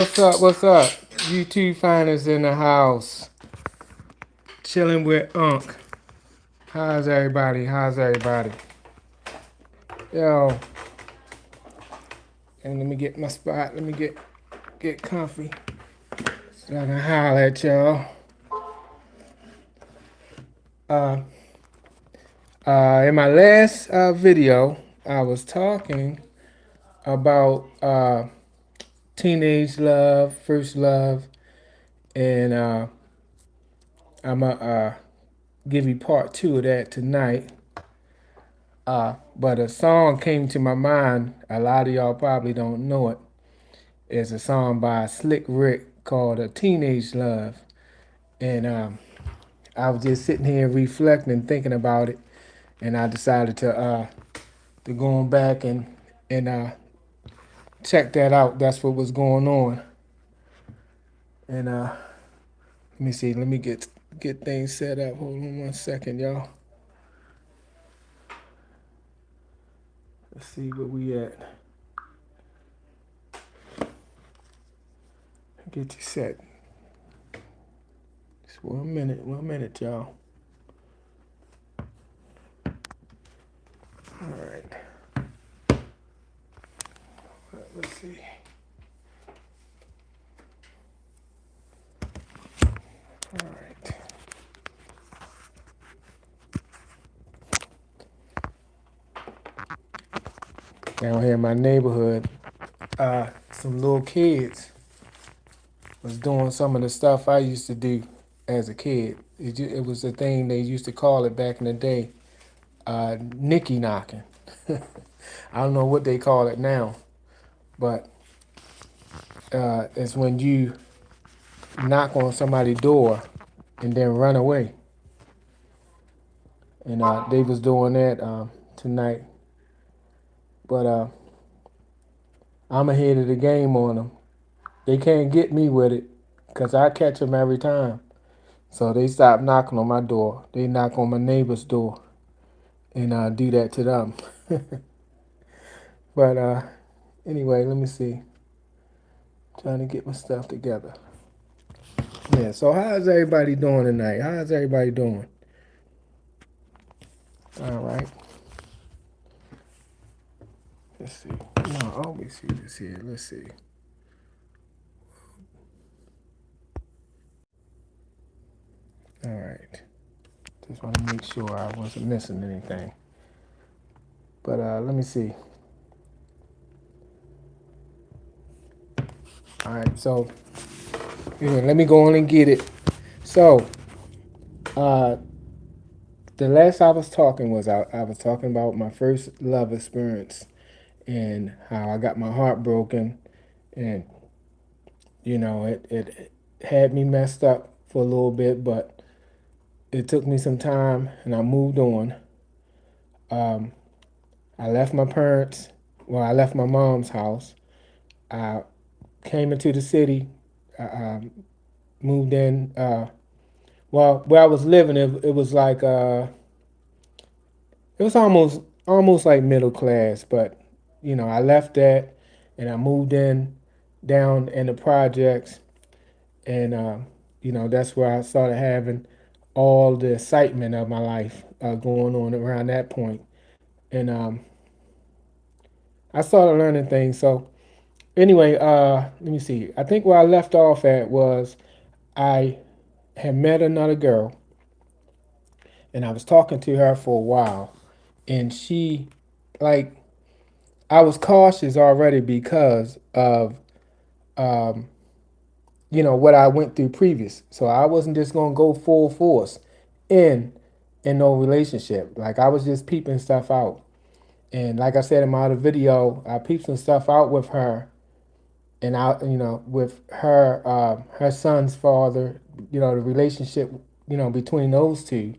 What's up? What's up? You two finest in the house. Chilling with Unc. How's everybody? How's everybody? Yo, and let me get my spot. Let me get comfy so I can holler at y'all. Uh, in my last video, I was talking about teenage love, first love, and I'm gonna give you part two of that tonight. But a song came to my mind. A lot of y'all probably don't know it. It's a song by Slick Rick called "A Teenage Love," and I was just sitting here reflecting and thinking about it, and I decided to go on back and check that out. That's what was going on. And let me see. Let me get things set up. Hold on one second, y'all. Let's see where we at. Get you set. Just 1 minute, y'all. All right. Let's see. All right. Down here in my neighborhood, some little kids was doing some of the stuff I used to do as a kid. It was a thing they used to call it back in the day, Nicky knocking. I don't know what they call it now, but it's when you knock on somebody's door and then run away. And they was doing that tonight. But I'm ahead of the game on them. They can't get me with it because I catch them every time. So they stopped knocking on my door. They knock on my neighbor's door and do that to them. But anyway, let me see. Trying to get my stuff together. Yeah, so how's everybody doing tonight? How's everybody doing? All right. Let's see. No, I always see this here. Let's see. All right. Just want to make sure I wasn't missing anything. But let me see. All right. So anyway, let me go on and get it. So uh, the last I was talking was I was talking about my first love experience and how I got my heart broken, and it had me messed up for a little bit, but it took me some time and I moved on. Um, I left my parents. Well, I left my mom's house. I came into the city. I moved in. Well, where I was living, it was like it was almost like middle class, but I left that and I moved in down in the projects, and that's where I started having all the excitement of my life going on around that point, and I started learning things. So anyway, let me see. I think where I left off at was I had met another girl, and I was talking to her for a while, and she like I was cautious already because of um, what I went through previous. So I wasn't just gonna go full force in in no relationship. Like I was just peeping stuff out. And like I said in my other video, I peeped some stuff out with her, and with her son's father. The relationship, between those two.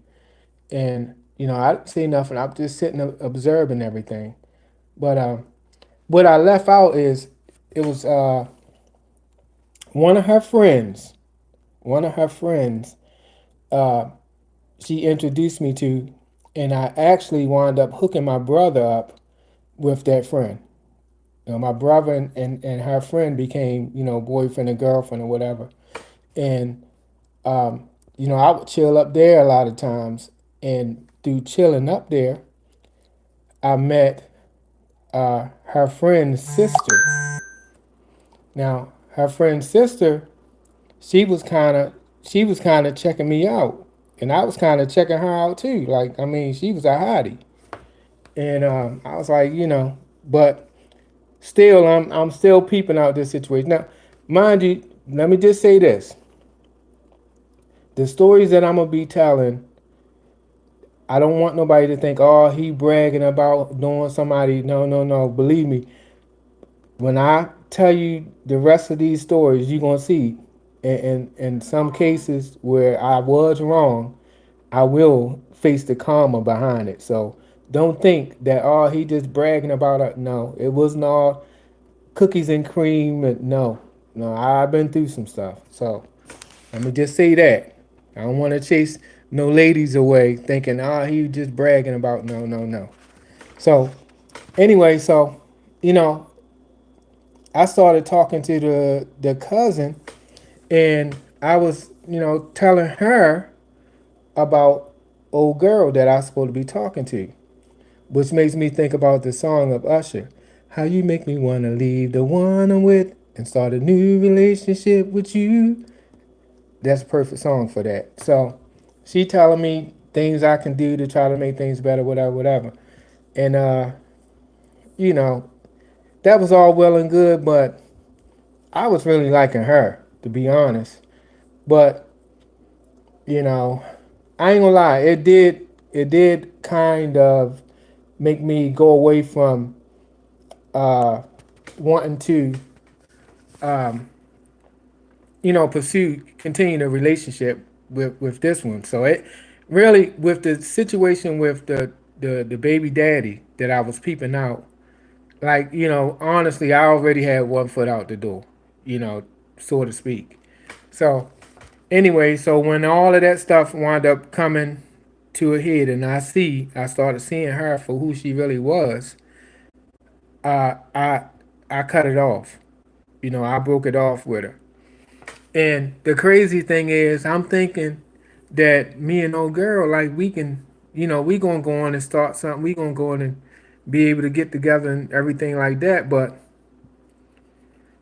And I didn't say nothing. I'm just sitting observing everything. But what I left out is it was one of her friends. One of her friends. Uh, she introduced me to, and I actually wound up hooking my brother up with that friend. My brother and her friend became, boyfriend and girlfriend or whatever. And, I would chill up there a lot of times. And through chilling up there, I met her friend's sister. Now, her friend's sister, she was kind of she was kind of checking me out, and I was kind of checking her out too. Like, I mean, she was a hottie, and I was like, but still, I'm still peeping out this situation. Now, mind you, let me just say this: the stories that I'm gonna be telling, I don't want nobody to think, oh, he bragging about doing somebody. No, no, no. Believe me, when I tell you the rest of these stories, you're gonna see. In some cases where I was wrong, I will face the karma behind it. So don't think that, oh, he just bragging about it. No, it wasn't all cookies and cream. And no, no, I've been through some stuff. So let me just say that. I don't want to chase no ladies away thinking, oh, he just bragging about. No, no, no. So anyway, so you know, I started talking to the cousin, and I was, telling her about old girl that I was supposed to be talking to, which makes me think about the song of Usher, "How you make me wanna leave the one I'm with and start a new relationship with you." That's a perfect song for that. So she telling me things I can do to try to make things better, whatever, whatever. And you know, that was all well and good, but I was really liking her, to be honest. But you know, I ain't gonna lie, it did kind of make me go away from uh, wanting to um, pursue continue the relationship with this one. So it really, with the situation with the baby daddy that I was peeping out, like, honestly, I already had one foot out the door, you know, so to speak. So anyway, so when all of that stuff wound up coming to a head, and I started seeing her for who she really was. Uh, I I cut it off. I broke it off with her. And the crazy thing is, I'm thinking that me and old girl, like, we can, we gonna go on and start something. We gonna go on and be able to get together and everything like that. But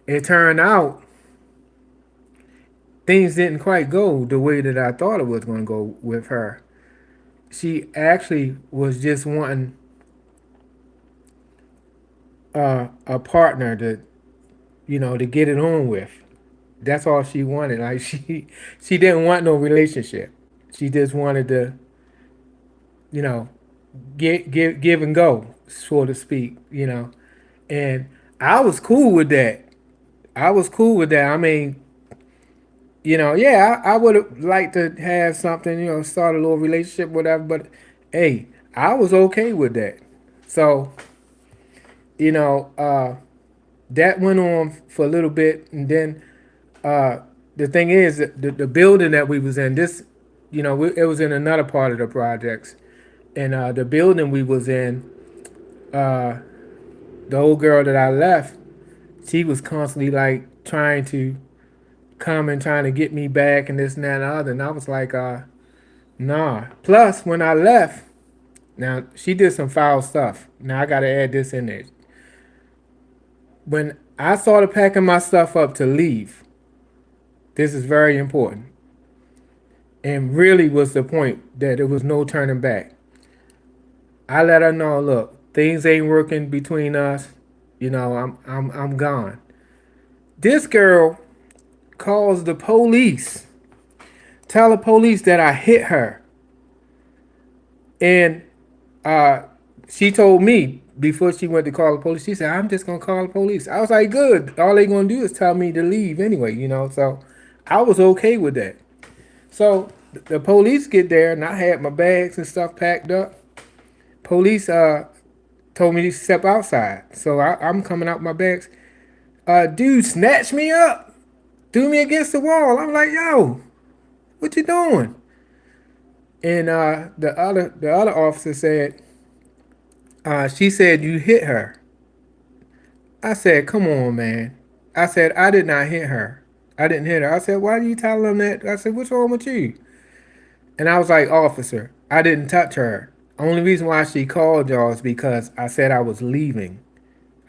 it turned out things didn't quite go the way that I thought it was gonna go with her. She actually was just wanting a partner to, to get it on with. That's all she wanted. Like, she didn't want no relationship. She just wanted to, you know, give and go, so to speak. And I was cool with that. I was cool with that. I mean, yeah, I would have liked to have something, start a little relationship, whatever. But hey, I was okay with that. So, you know, uh, that went on for a little bit, and then uh, the thing is, the building that we was in, this, it was in another part of the projects, and the building we was in, uh, the old girl that I left, she was constantly like trying to come and trying to get me back and this and that and the other, and I was like, nah. Plus, when I left, now she did some foul stuff. Now I gotta add this in there. When I started packing my stuff up to leave, this is very important, and really was the point that there was no turning back. I let her know, look, things ain't working between us. I'm gone. This girl calls the police, tell the police that I hit her, and uh, she told me before she went to call the police. She said, "I'm just gonna call the police." I was like, "Good. All they gonna do is tell me to leave anyway." So I was okay with that. So the police get there, and I had my bags and stuff packed up. Police told me to step outside. So I'm coming out my bags. Dude snatched me up, threw me against the wall. I'm like, yo, what you doing? And the other officer said, she said you hit her. I said, come on, man. I said, I did not hit her. I didn't hit her. I said, why do you tell them that? I said, what's wrong with you? And I was like, officer, I didn't touch her. Only reason why she called y'all is because I said I was leaving.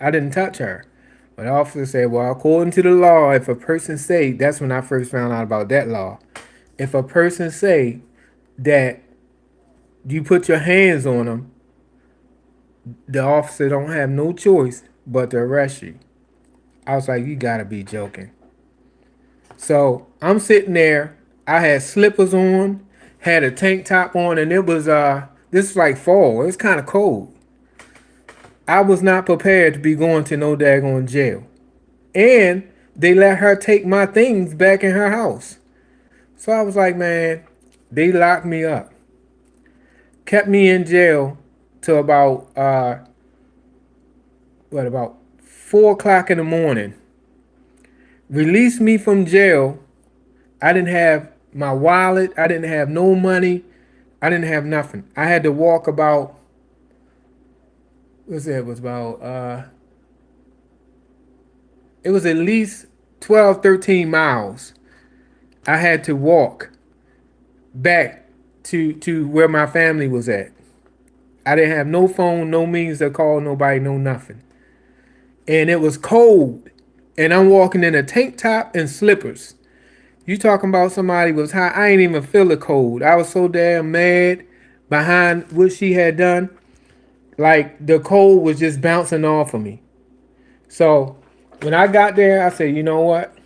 I didn't touch her. But the officer said, well, according to the law, if a person say, that's when I first found out about that law. If a person say that you put your hands on them, the officer don't have no choice but to arrest you. I was like, you gotta be joking. So I'm sitting there. I had slippers on, had a tank top on, and it was this was like fall. It was kind of cold. I was not prepared to be going to no daggone jail. And they let her take my things back in her house. So I was like, man, they locked me up. Kept me in jail till about about 4 o'clock in the morning. Released me from jail. I didn't have my wallet. I didn't have no money. I didn't have nothing. I had to walk about what's that? It was about it was at least 12, 13 miles. I had to walk back to where my family was at. I didn't have no phone, no means to call nobody, no nothing. And it was cold. And I'm walking in a tank top and slippers. You talking about somebody was high. I ain't even feel the cold. I was so damn mad behind what she had done. Like the cold was just bouncing off of me. So when I got there, I said, you know what?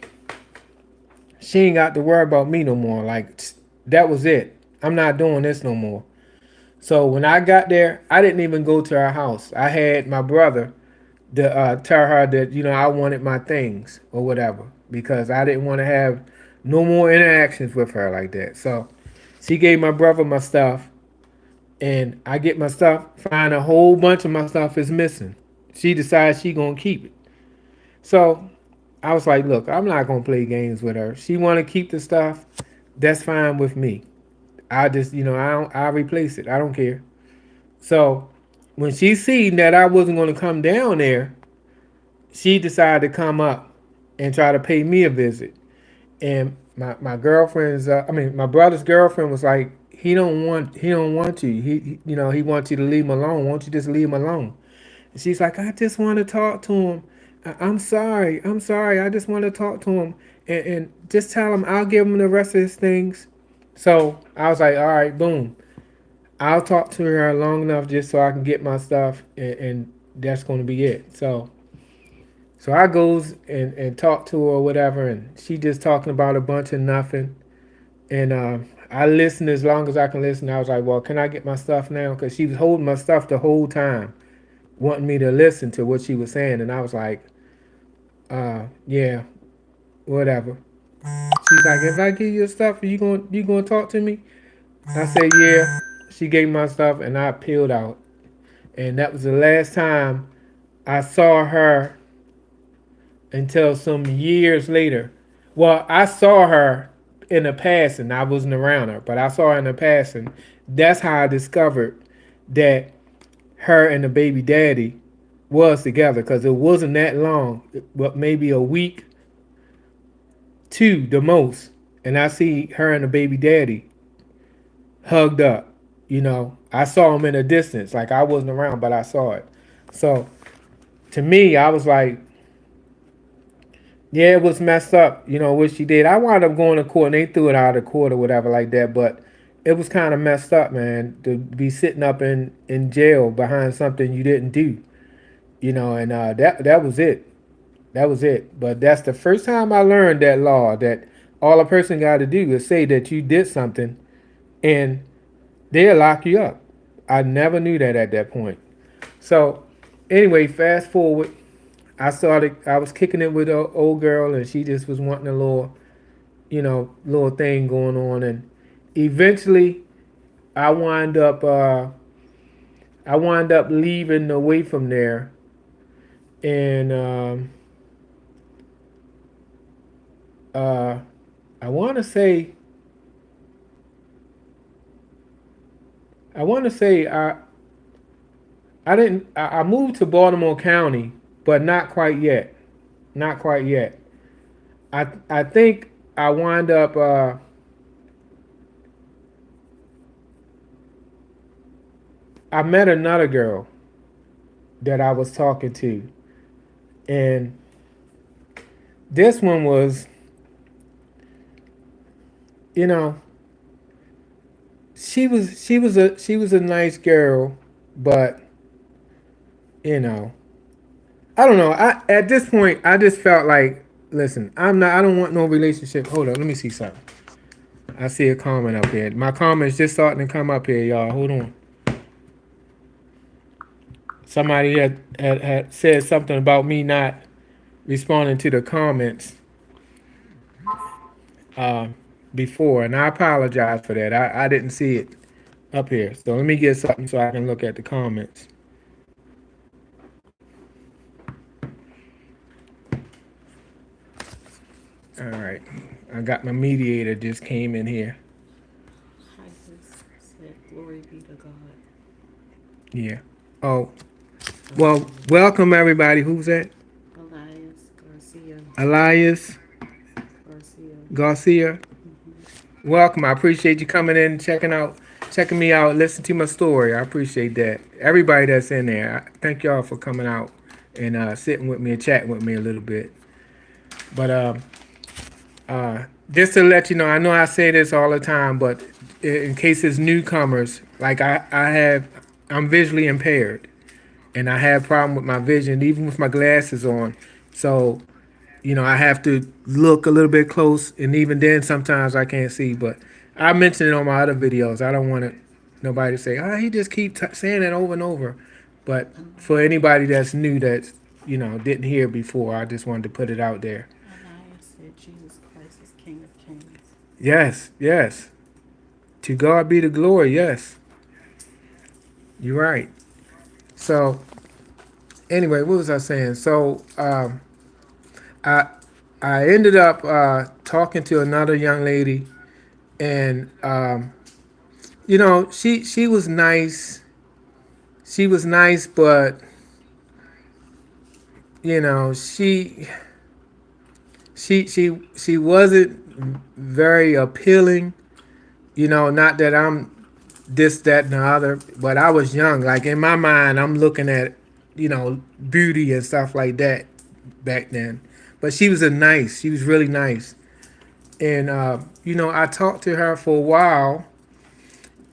She ain't got to worry about me no more. Like that was it. I'm not doing this no more. So when I got there, I didn't even go to her house. I had my brother to tell her that I wanted my things or whatever because I didn't want to have no more interactions with her like that. So she gave my brother my stuff, and I get my stuff. Find a whole bunch of my stuff is missing. She decides she gonna keep it. So I was like, look, I'm not gonna play games with her. She wanna keep the stuff. That's fine with me. I just I replace it. I don't care. So when she seen that I wasn't gonna come down there, she decided to come up and try to pay me a visit. And my girlfriend's my brother's girlfriend was like, he don't want you. He wants you to leave him alone. Won't you just leave him alone? And she's like, I just want to talk to him. I'm sorry. I'm sorry. I just want to talk to him and just tell him I'll give him the rest of his things. So I was like, all right, boom. I'll talk to her long enough just so I can get my stuff, and that's going to be it. So I goes and talk to her or whatever, and she just talking about a bunch of nothing. And I listened as long as I can listen. I was like, well, can I get my stuff now? Because she was holding my stuff the whole time, wanting me to listen to what she was saying. And I was like, yeah, whatever. She's like, if I give you your stuff, you gonna talk to me? I said, yeah. She gave me my stuff, and I peeled out. And that was the last time I saw her until some years later. Well, I saw her in the past and I wasn't around her, but I saw her in the past, and that's how I discovered that her and the baby daddy was together because it wasn't that long, but maybe a week, two the most, and I see her and the baby daddy hugged up. I saw him in a distance, like I wasn't around, but I saw it. So to me, I was like, yeah, it was messed up, what she did. I wound up going to court and they threw it out of court or whatever like that. But it was kind of messed up, man, to be sitting up in jail behind something you didn't do, and that was it. That was it. But that's the first time I learned that law that all a person got to do is say that you did something and they'll lock you up. I never knew that at that point. So anyway, fast forward, I was kicking it with an old girl, and she just was wanting a little thing going on, and eventually, I wind up, uh, I wind up leaving away from there, and uh, I want to say, I want to say, I didn't, I moved to Baltimore County but not quite yet. Not quite yet. I think I wind up. I met another girl that I was talking to, and this one was, you know, she was a nice girl, but you know, I don't know. I At this point I just felt like, listen, I don't want no relationship. Hold on, let me see something. I see a comment up here. My comments just starting to come up here, y'all. Hold on. Somebody had said something about me not responding to the comments uh, before, and I apologize for that. I didn't see it up here. So let me get something so I can look at the comments. All right. I got my mediator just came in here. I just said, glory be to God. Yeah. Oh, well, welcome everybody. Who's that? Elias Garcia. Elias Garcia. Garcia. Welcome. I appreciate you coming in, checking me out, listen to my story. I appreciate that. Everybody that's in there, thank y'all for coming out and sitting with me and chatting with me a little bit. But just to let you know, I know I say this all the time, but in case it's newcomers, like I'm visually impaired, and I have problem with my vision, even with my glasses on. So, I have to look a little bit close, and even then, sometimes I can't see. But I mentioned it on my other videos. I don't want nobody to say, "Oh, he just keep saying that over and over." But for anybody that's new, that didn't hear before, I just wanted to put it out there. Elias said, Jesus Christ is King of Kings. Yes, yes. To God be the glory. Yes, you're right. So anyway, what was I saying? So I I ended up talking to another young lady, and she was nice. She was nice, but you know, she wasn't very appealing. Not that I'm this, that, and the other, but I was young. Like in my mind, I'm looking at beauty and stuff like that back then. But she was really nice, and I talked to her for a while,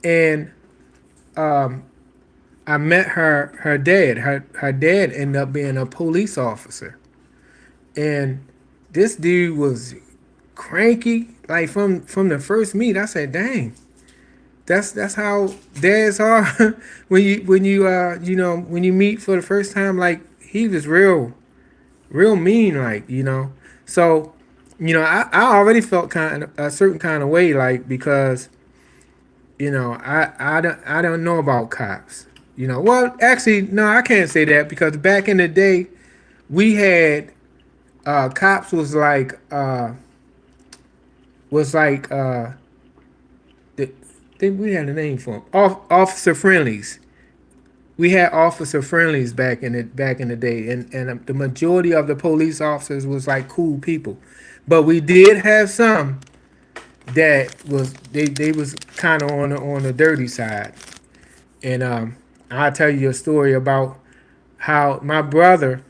and I met her dad. Her dad ended up being a police officer, and this dude was cranky. Like from the first meet, I said, "Dang, that's how dads are." when you meet for the first time. Like he was real mean. So I already felt kind of a certain kind of way, like because I don't know about cops. Well, actually, no, I can't say that because back in the day, we had cops was like the, we had a name for them. Officer friendlies. We had officer friendlies back in the day, and the majority of the police officers was like cool people, but we did have some that they was kind of on the dirty side. And I'll tell you a story about how my brother,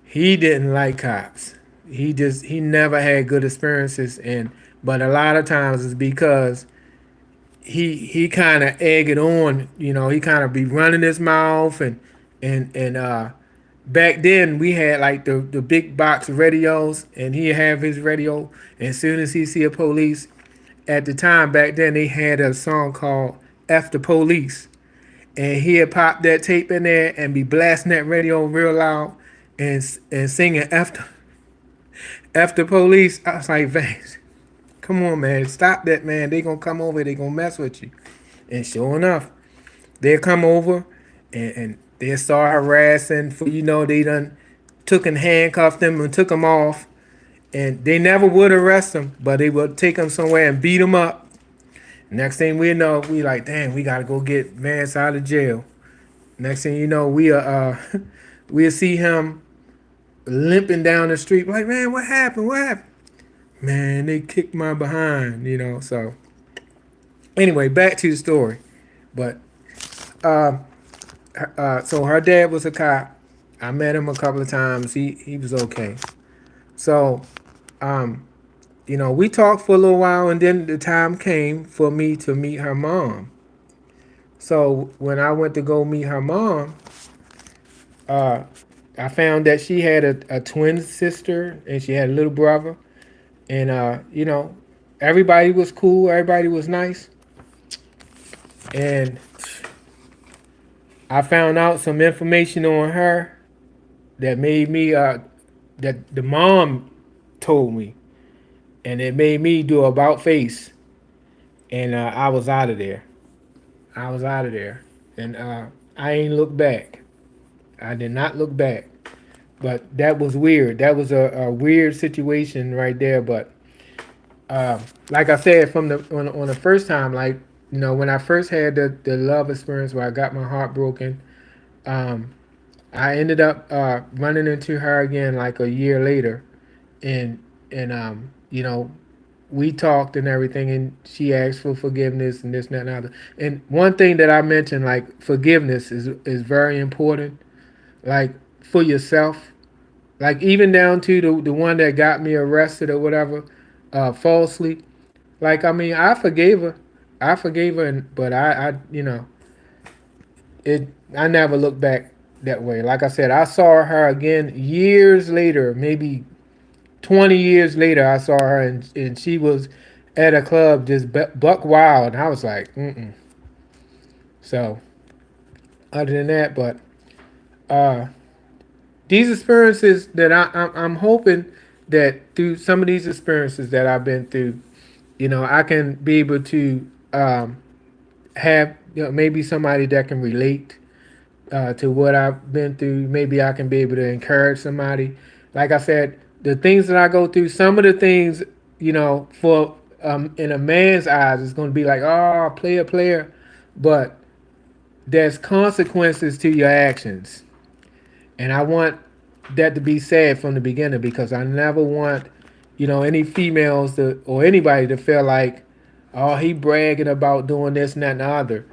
he didn't like cops. He never had good experiences, and but a lot of times it's because he kind of egg it on. He kind of be running his mouth, and back then we had like the big box radios, and he have his radio. And as soon as he see a police, at the time back then they had a song called "F the Police," and he'd pop that tape in there and be blasting that radio real loud and singing F the Police. I was like, Vance, come on, man, stop that, man. They gonna come over, they gonna mess with you. And sure enough, they'll come over and they'll start harassing. They done took and handcuffed them and took them off. And they never would arrest them, but they would take them somewhere and beat them up. Next thing we know, we like, damn, we gotta go get Vance out of jail. Next thing you know, we'll see him limping down the street. Like, man, what happened? What happened? Man, they kicked my behind, you know. So anyway, back to the story. But so her dad was a cop. I met him a couple of times. He was okay. So um, we talked for a little while, and then the time came for me to meet her mom. So when I went to go meet her mom, uh, I found that she had a twin sister and she had a little brother, and everybody was cool, everybody was nice, and I found out some information on her that made me that the mom told me, and it made me do about face, and I was out of there. I was out of there, and I ain't looked back. I did not look back, but that was weird. That was a weird situation right there. But like I said, from the on the first time, like when I first had the love experience where I got my heart broken, um, I ended up running into her again like a year later, and we talked and everything, and she asked for forgiveness and this and that and other. And one thing that I mentioned, like forgiveness, is very important, like for yourself, like even down to the one that got me arrested or whatever, falsely. Like I mean, I forgave her, but I it. I never looked back that way. Like I said, I saw her again years later, maybe 20 years later. I saw her, and she was at a club just buck wild, and I was like, mm. So other than that, but uh, these experiences that I'm hoping that through some of these experiences that I've been through, I can be able to have maybe somebody that can relate to what I've been through. Maybe I can be able to encourage somebody. Like I said, the things that I go through, some of the things, for in a man's eyes, it's going to be like, oh, player, but there's consequences to your actions, and I want that to be said from the beginning because I never want, any females to or anybody to feel like, oh, he bragging about doing this and that and the other.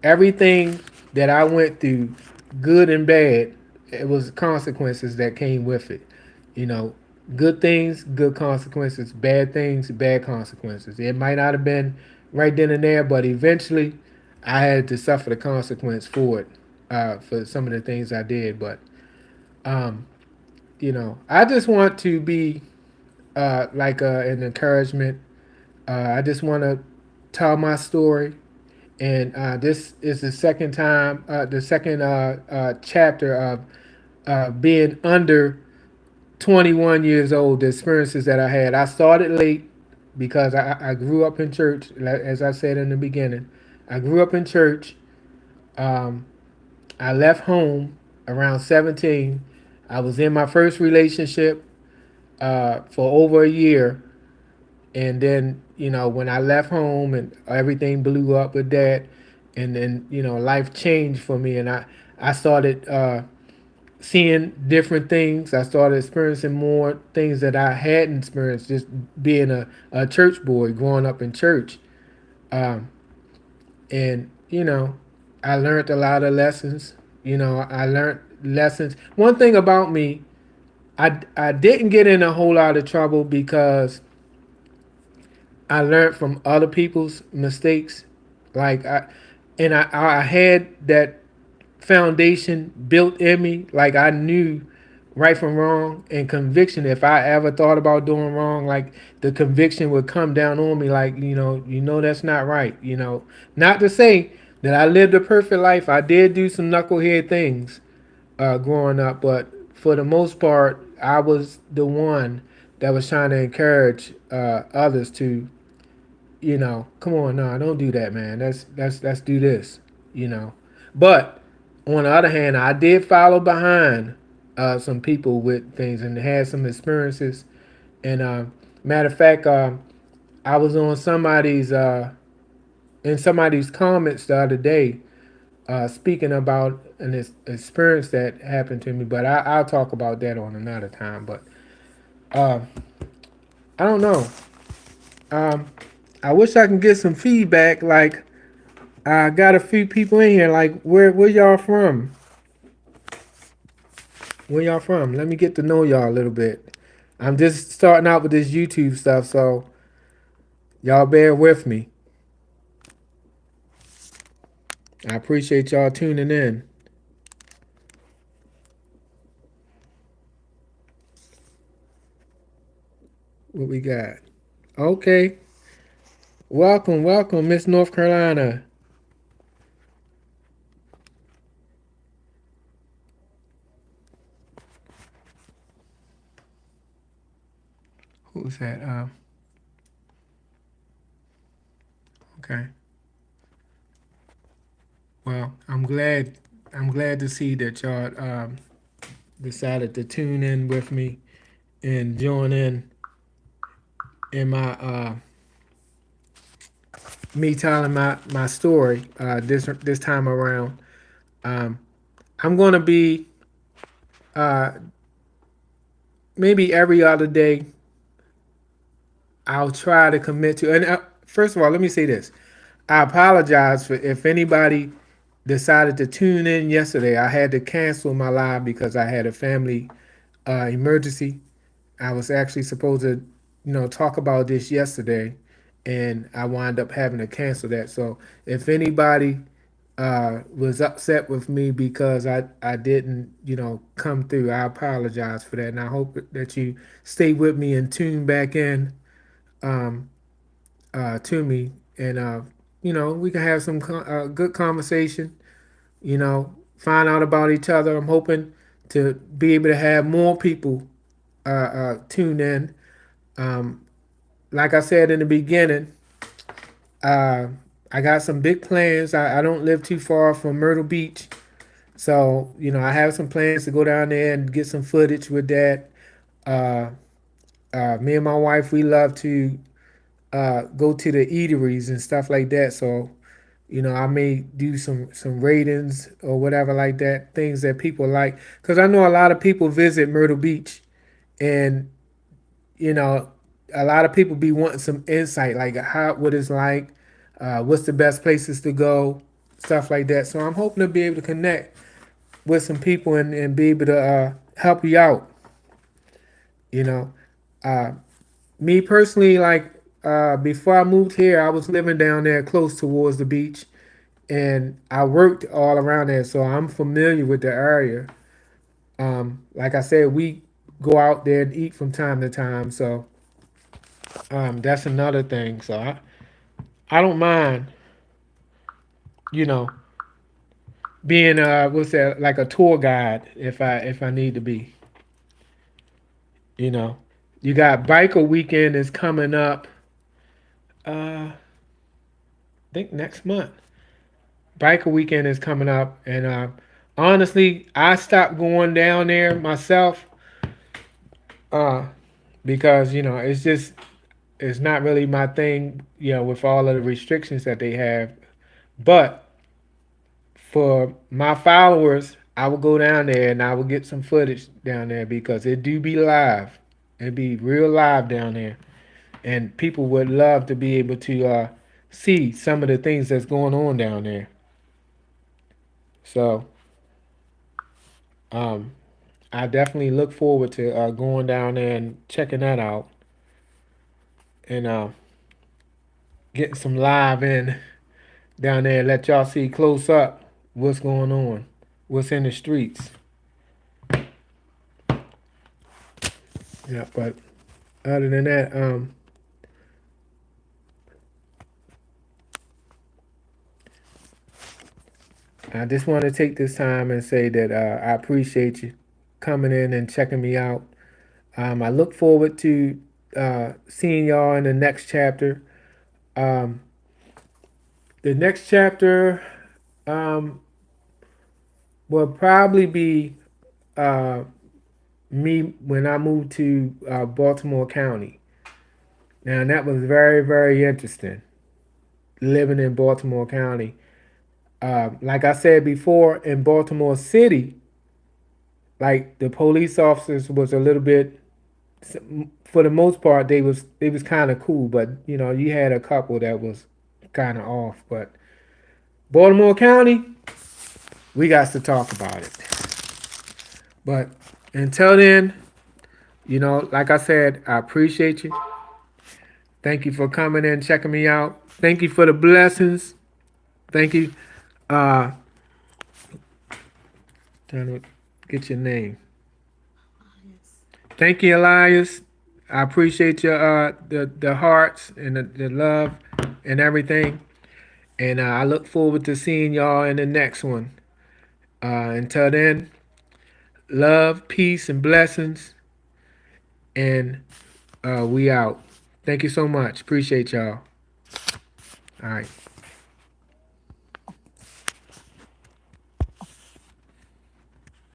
Everything that I went through, good and bad, it was consequences that came with it. You know, good things, good consequences. Bad things, bad consequences. It might not have been right then and there, but eventually, I had to suffer the consequence for it, for some of the things I did. But um, I just want to be like an encouragement. I just want to tell my story, and this is the second time, the second chapter of being under 21 years old. The experiences that I had, I started late because I grew up in church. As I said in the beginning, I grew up in church. Um, I left home around 17. I was in my first relationship for over a year, and then when I left home and everything blew up with that, and then life changed for me, and I started seeing different things. I started experiencing more things that I hadn't experienced just being a church boy growing up in church. Um, and I learned a lot of lessons. I learned lessons. One thing about me, I didn't get in a whole lot of trouble because I learned from other people's mistakes. Like I had that foundation built in me. Like I knew right from wrong and conviction. If I ever thought about doing wrong, like the conviction would come down on me. Like that's not right. Not to say that I lived a perfect life. I did do some knucklehead things growing up, but for the most part, I was the one that was trying to encourage others to come on, no, don't do that, man. Let's do this, you know. But on the other hand, I did follow behind some people with things and had some experiences. And matter of fact, I was on somebody's in somebody's comments the other day. speaking about an experience that happened to me, but I'll talk about that on another time. But uh, I don't know. Um, I wish I can get some feedback. Like I got a few people in here. Like where y'all from? Where y'all from? Let me get to know y'all a little bit. I'm just starting out with this YouTube stuff, so y'all bear with me. I appreciate y'all tuning in. What we got? Okay. Welcome, welcome, Miss North Carolina. Who's that? Okay. Well, I'm glad to see that y'all decided to tune in with me and join in my me telling my story this time around. Um, I'm gonna be uh, maybe every other day. I'll try to commit to. And first of all, let me say this: I apologize for if anybody decided to tune in yesterday. I had to cancel my live because I had a family emergency. I was actually supposed to, talk about this yesterday, and I wound up having to cancel that. So if anybody was upset with me because I didn't, come through, I apologize for that, and I hope that you stay with me and tune back in um, to me, and we can have some good conversation. Find out about each other. I'm hoping to be able to have more people tune in. Um, like I said in the beginning, uh, I got some big plans. I don't live too far from Myrtle Beach, so I have some plans to go down there and get some footage with that. Uh, Me and my wife, we love to go to the eateries and stuff like that. So, I may do some ratings or whatever like that, things that people like, because I know a lot of people visit Myrtle Beach, and you know, a lot of people be wanting some insight, like how what it's like, what's the best places to go, stuff like that. So I'm hoping to be able to connect with some people and be able to help you out. You know, uh, Me personally, like before I moved here, I was living down there close towards the beach, and I worked all around there, so I'm familiar with the area. Like I said, we go out there and eat from time to time, so that's another thing. So I don't mind, you know, being what's that, like a tour guide if I need to be. You know, you got biker weekend is coming up. I think next month. Biker weekend is coming up, and honestly, I stopped going down there myself uh, because it's not really my thing. With all of the restrictions that they have, but for my followers, I will go down there and I will get some footage down there because it do be live. It be real live down there, and people would love to be able to see some of the things that's going on down there. So um, I definitely look forward to going down there and checking that out and getting some live in down there. Let y'all see close up what's going on, what's in the streets. Yeah, but other than that, I just want to take this time and say that I appreciate you coming in and checking me out. I look forward to seeing y'all in the next chapter. Um, the next chapter um, will probably be uh, me when I moved to Baltimore County. Now, that was very, very interesting living in Baltimore County. Like I said before, in Baltimore City, like the police officers was a little bit, for the most part, they was kind of cool, but you had a couple that was kind of off. But Baltimore County, we got to talk about it. But until then, like I said, I appreciate you. Thank you for coming in, checking me out. Thank you for the blessings. Thank you. Uh, trying to get your name. Yes. Thank you, Elias. I appreciate your the hearts and the love and everything. And I look forward to seeing y'all in the next one. Until then, love, peace, and blessings. And we out. Thank you so much. Appreciate y'all. All right.